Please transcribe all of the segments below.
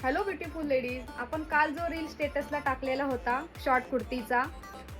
Hello beautiful ladies, आपण काल जो रील स्टेटसला टाकलेला होता शॉर्ट कुर्तीचा,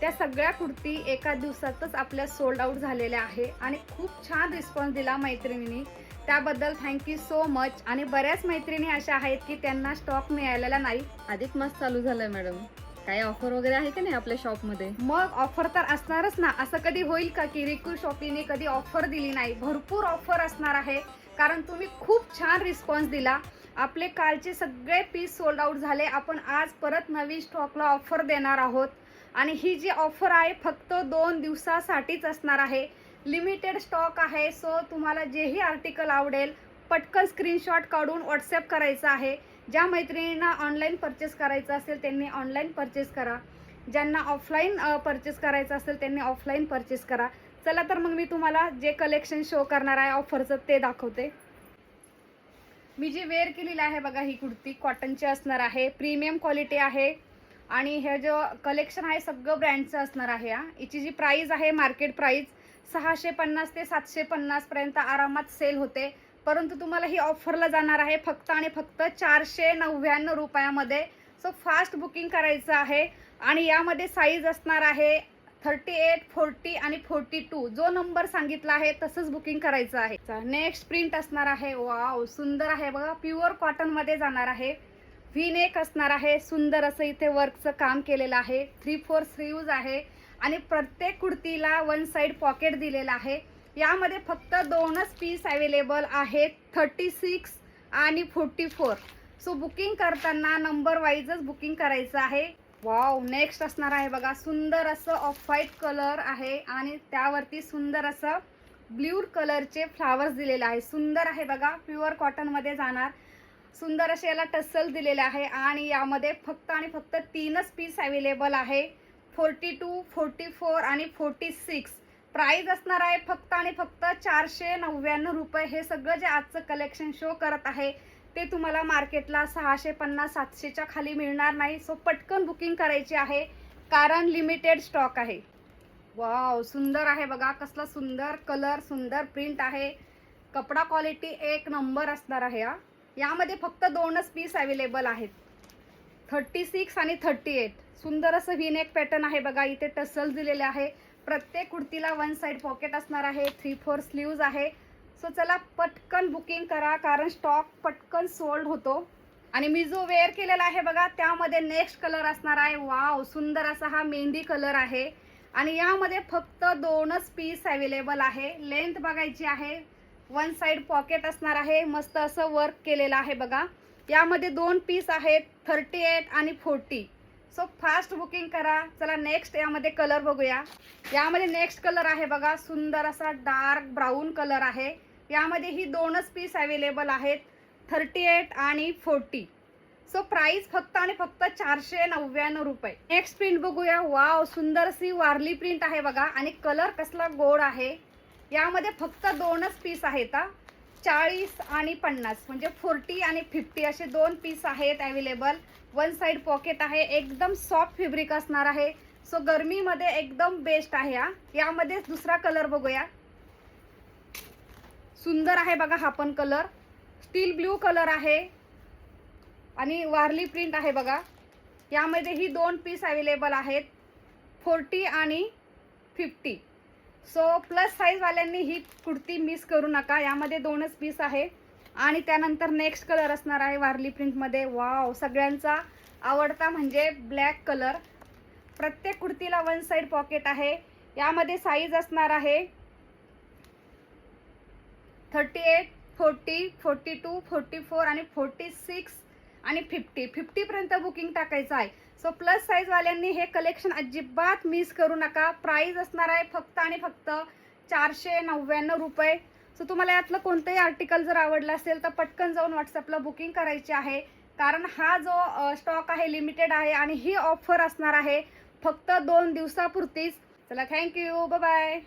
त्या सगळ्या कुर्ती एका दिवसातच आपल्या सोल्ड आउट झालेल्या आहे आणि खूप छान रिस्पॉन्स दिला मैत्रिणींनी. त्याबद्दल थँक्यू सो मच. आणि बऱ्याच मैत्रिणी अशा आहेत की त्यांना स्टॉक मिळालेला नाही. अधिक मास चालू झालाय मॅडम, काही ऑफर वगैरे आहे की नाही आपल्या शॉपमध्ये? मग ऑफर तर असणारच ना. असं कधी होईल का की रिकू शॉपीने कधी ऑफर दिली नाही? भरपूर ऑफर असणार आहे, कारण तुम्ही खूप छान रिस्पॉन्स दिला. आपले कालचे सगळे पीस सोल्ड आउट झाले. आपण आज परत नवीन स्टॉकला ऑफर देणार आहोत आणि ही जी ऑफर आहे फक्त 2 दिवसासाठीच असणार आहे. लिमिटेड स्टॉक आहे. सो तुम्हाला जेही आर्टिकल आवडेल पटकन स्क्रीनशॉट काढून व्हॉट्सअप करायचा आहे. ज्या मैत्रिणींना ऑनलाईन परचेस करायचं असेल त्यांनी ऑनलाईन परचेस करा, ज्यांना ऑफलाईन परचेस करायचं असेल त्यांनी ऑफलाईन परचेस करा. चला तर मग मी तुम्हाला जे कलेक्शन शो करणार आहे ऑफरचं ते दाखवते. मी जी वेअर केलेली आहे बघा, ही कुर्ती कॉटनची असणार आहे, प्रीमियम क्वालिटी आहे आणि हे जो कलेक्शन आहे सगळं ब्रँडचं असणार आहे. याची जी प्राईस आहे मार्केट प्राईस 650 ते 750 पर्यंत आरामात सेल होते, परंतु तुम्हाला ही ऑफरला जाणार आहे फक्त आणि फक्त 499 रुपयामध्ये. सो फास्ट बुकिंग करायचं आहे आणि यामध्ये साईज असणार आहे 38, 40 आणि 42. जो नंबर सांगितला आहे तसंच बुकिंग करायचं आहे. नेक्स्ट प्रिंट असणार आहे. वाव, सुंदर आहे बघा, प्युअर कॉटन मध्ये जाणार आहे. व्ही नेक असणार आहे. सुंदर असं इथे वर्कचं काम केलेलं आहे. 3/4 स्लीव्ज आहे आणि प्रत्येक कुर्तीला 1 साइड पॉकेट दिलेला आहे. यामध्ये फक्त 2च पीस अवेलेबल आहेत, 36 आणि 44. सो बुकिंग करताना नंबर वाईजच बुकिंग करायचं आहे. वाव, नेक्स्ट असणार आहे बघा, सुंदर असं ऑफ व्हाईट कलर आहे आणि त्यावरती सुंदर असं ब्ल्यू कलरचे फ्लावर्स दिलेले आहे. सुंदर आहे बघा, प्युअर कॉटन मध्ये जाणार. सुंदर असे याला टसल दिलेले आहे आणि यामध्ये फक्त आणि फक्त 3च पीस अवेलेबल आहे, 42, 44 आणि 46. प्राइस असणार आहे फक्त आणि फक्त 499 रुपये. हे सगळं जे आजचं कलेक्शन शो करत आहे ते तुम्हाला मार्केटला 650-700च्या खाली मिळणार नाही. सो पटकन बुकिंग करायची आहे कारण लिमिटेड स्टॉक आहे. वाव, सुंदर आहे बघा, कसला सुंदर कलर, सुंदर प्रिंट आहे. कपडा क्वालिटी एक नंबर असणार आहे. यामध्ये फक्त 2च पीस अवेलेबल आहेत, 36 आणि 38. सुंदर असं व्ही नेक पॅटर्न आहे बघा, इथे टसल दिलेले आहे. प्रत्येक कुर्तीला 1 साइड पॉकेट असणार आहे, 3/4 स्लीव्ज आहे. सो चला पटकन बुकिंग करा कारण स्टॉक पटकन सोल्ड होतो. आणि मी जो वेअर केलेला आहे बघा त्यामध्ये नेक्स्ट कलर असणार आहे. वाव, सुंदर असा हा मेहंदी कलर आहे आणि यामध्ये फक्त 2च पीस अवेलेबल आहे. लेंथ बघायची आहे, 1 साइड पॉकेट असणार आहे. मस्त असं वर्क केलेलं आहे बघा. यामध्ये 2 पीस आहेत, 38 आणि 40. सो फास्ट बुकिंग करा. चला नेक्स्ट यामध्ये कलर बघूया. यामध्ये नेक्स्ट कलर आहे बघा, सुंदर असा डार्क ब्राऊन कलर आहे. यामध्ये ही 2च पीस अवेलेबल आहेत, 38 आणि 40. सो प्राइस फक्त आणि फक्त 499 रुपये. नेक्स्ट प्रिंट बघूया. वाव, सुंदर अशी वारली प्रिंट आहे बघा आणि कलर कसला गोड आहे. यामध्ये फक्त 2च पीस आहेत, 40 आणि 50 म्हणजे 40 आणि 50 असे 2 पीस आहेत अवेलेबल. 1 साइड पॉकेट आहे, एकदम सॉफ्ट फॅब्रिक असणार आहे. सो गरमीमध्ये एकदम बेस्ट आहे. यामध्ये दुसरा कलर बघूया. सुंदर आहे बघा, हा पण कलर स्टील ब्ल्यू कलर आहे आणि वारली प्रिंट आहे बघा. यामध्ये ही 2 पीस अवेलेबल आहेत, 40 आणि 50. सो प्लस साईज वाल्यांनी ही कुर्ती मिस करू नका. यामध्ये 2च पीस आहे आणि त्यानंतर नेक्स्ट कलर असणार आहे वारली प्रिंटमध्ये. वाव, सगळ्यांचा आवडता म्हणजे ब्लॅक कलर. प्रत्येक कुर्तीला 1 साइड पॉकेट आहे. यामध्ये साईज असणार आहे 38, 40, 42, 44 आणि 46 आणि 50 पर्यंत बुकिंग टाकायचं आहे. सो प्लस साईज वाल्यांनी हे कलेक्शन अजिबात मिस करू नका. प्राइस असणार आहे फक्त आणि फक्त 499 रुपये. सो तुम्हाला यातलं कोणतंही आर्टिकल जर आवडलं असेल तर पटकन जाऊन व्हॉट्सअपला बुकिंग करायची आहे कारण हा जो स्टॉक आहे लिमिटेड आहे आणि ही ऑफर असणार आहे फक्त 2 दिवसापुरतीच. चला, थँक्यू, बाय बाय.